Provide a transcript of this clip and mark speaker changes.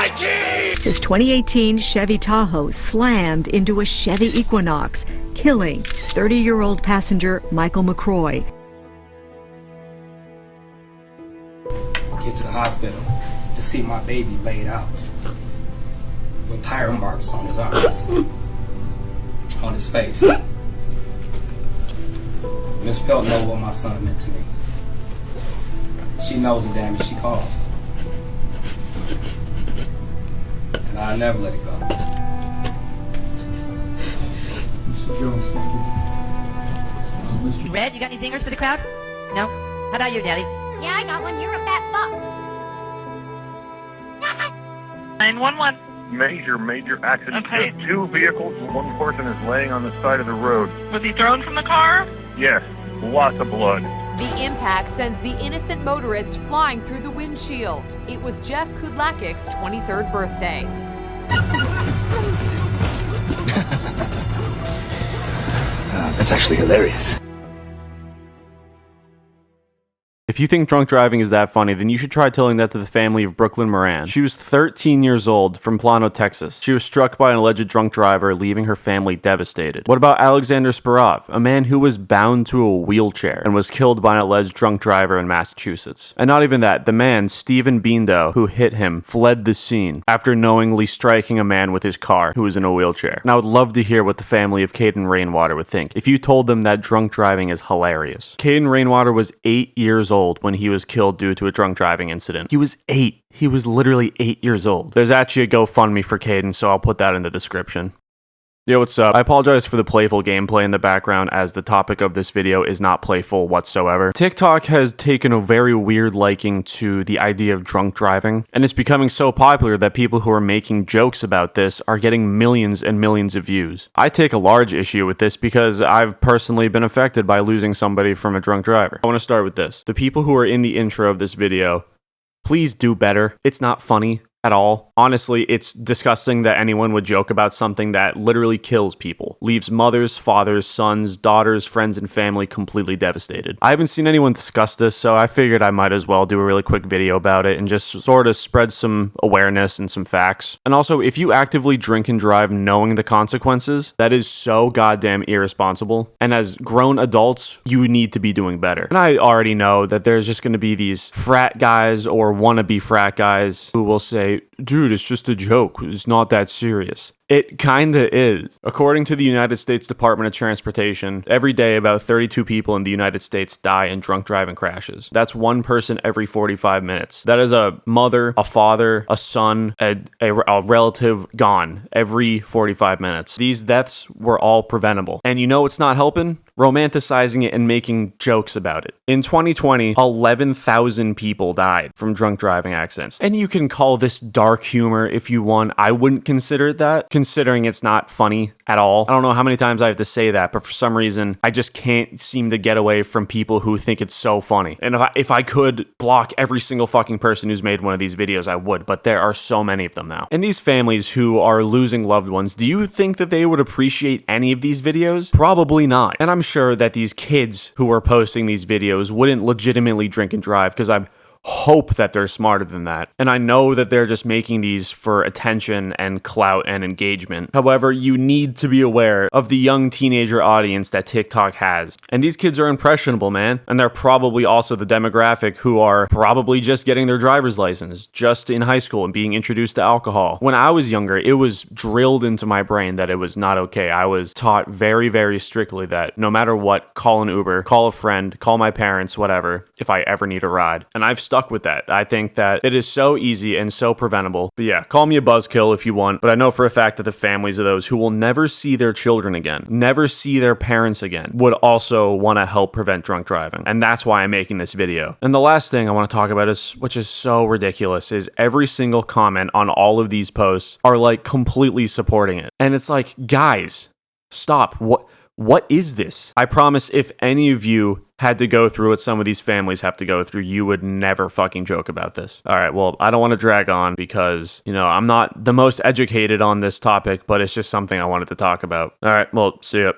Speaker 1: His 2018 Chevy Tahoe slammed into a Chevy Equinox, killing 30-year-old passenger Michael McCroy.
Speaker 2: Get to the hospital to see my baby laid out with tire marks on his arms, on his face. Miss Pelt knows what my son meant to me. She knows the damage she caused. And I'll never let it go.
Speaker 3: Mr. Jones, thank you.
Speaker 4: Red, you got any zingers for the crowd? No? How about you, Daddy?
Speaker 5: Yeah, I got one. You're a fat fuck.
Speaker 6: 911.
Speaker 7: Major accident.
Speaker 6: Okay.
Speaker 7: There's 2 vehicles. One person is laying on the side of the road.
Speaker 6: Was he thrown from the car?
Speaker 7: Yes, lots of blood.
Speaker 8: The impact sends the innocent motorist flying through the windshield. It was Jeff Kudlakic's 23rd birthday.
Speaker 9: That's actually hilarious.
Speaker 10: If you think drunk driving is that funny, then you should try telling that to the family of Brooklyn Moran. She was 13 years old from Plano, Texas. She was struck by an alleged drunk driver, leaving her family devastated. What about Alexander Sparov, a man who was bound to a wheelchair and was killed by an alleged drunk driver in Massachusetts? And not even that, the man, Stephen Bindo, who hit him, fled the scene after knowingly striking a man with his car who was in a wheelchair. And I would love to hear what the family of Caden Rainwater would think if you told them that drunk driving is hilarious. Caden Rainwater was 8 years old when he was killed due to a drunk driving incident. He was 8. He was literally 8 years old. There's actually a GoFundMe for Caden, so I'll put that in the description. Yo, what's up? I apologize for the playful gameplay in the background, as the topic of this video is not playful whatsoever. TikTok has taken a very weird liking to the idea of drunk driving, and it's becoming so popular that people who are making jokes about this are getting millions and millions of views. I take a large issue with this because I've personally been affected by losing somebody from a drunk driver. I want to start with this. The people who are in the intro of this video, please do better. It's not funny at all. Honestly, it's disgusting that anyone would joke about something that literally kills people, leaves mothers, fathers, sons, daughters, friends, and family completely devastated. I haven't seen anyone discuss this, so I figured I might as well do a really quick video about it and just sort of spread some awareness and some facts. And also, if you actively drink and drive knowing the consequences, that is so goddamn irresponsible. And as grown adults, you need to be doing better. And I already know that there's just going to be these frat guys or wannabe frat guys who will say, dude, it's just a joke. It's not that serious. It kinda is. According to the United States Department of Transportation, every day about 32 people in the United States die in drunk driving crashes. That's one person every 45 minutes. That is a mother, a father, a son, a relative gone every 45 minutes. These deaths were all preventable. And you know what's not helping? Romanticizing it and making jokes about it. In 2020, 11,000 people died from drunk driving accidents. And you can call this dark humor if you want. I wouldn't consider it that, considering it's not funny at all. I don't know how many times I have to say that, but for some reason, I just can't seem to get away from people who think it's so funny. And if I could block every single fucking person who's made one of these videos, I would, but there are so many of them now. And these families who are losing loved ones, do you think that they would appreciate any of these videos? Probably not. And I'm sure that these kids who are posting these videos wouldn't legitimately drink and drive, because I hope that they're smarter than that. And I know that they're just making these for attention and clout and engagement. However, you need to be aware of the young teenager audience that TikTok has. And these kids are impressionable, man. And they're probably also the demographic who are probably just getting their driver's license, just in high school and being introduced to alcohol. When I was younger, it was drilled into my brain that it was not okay. I was taught very, very strictly that no matter what, call an Uber, call a friend, call my parents, whatever, if I ever need a ride. And I've stuck with that. I think that it is so easy and so preventable. But yeah, call me a buzzkill if you want, but I know for a fact that the families of those who will never see their children again, never see their parents again, would also want to help prevent drunk driving. And that's why I'm making this video. And the last thing I want to talk about is, which is so ridiculous, is every single comment on all of these posts are like completely supporting it. And it's like, guys, stop. What is this? I promise if any of you had to go through what some of these families have to go through, you would never fucking joke about this. All right, well, I don't want to drag on because, I'm not the most educated on this topic, but it's just something I wanted to talk about. All right, well, see ya.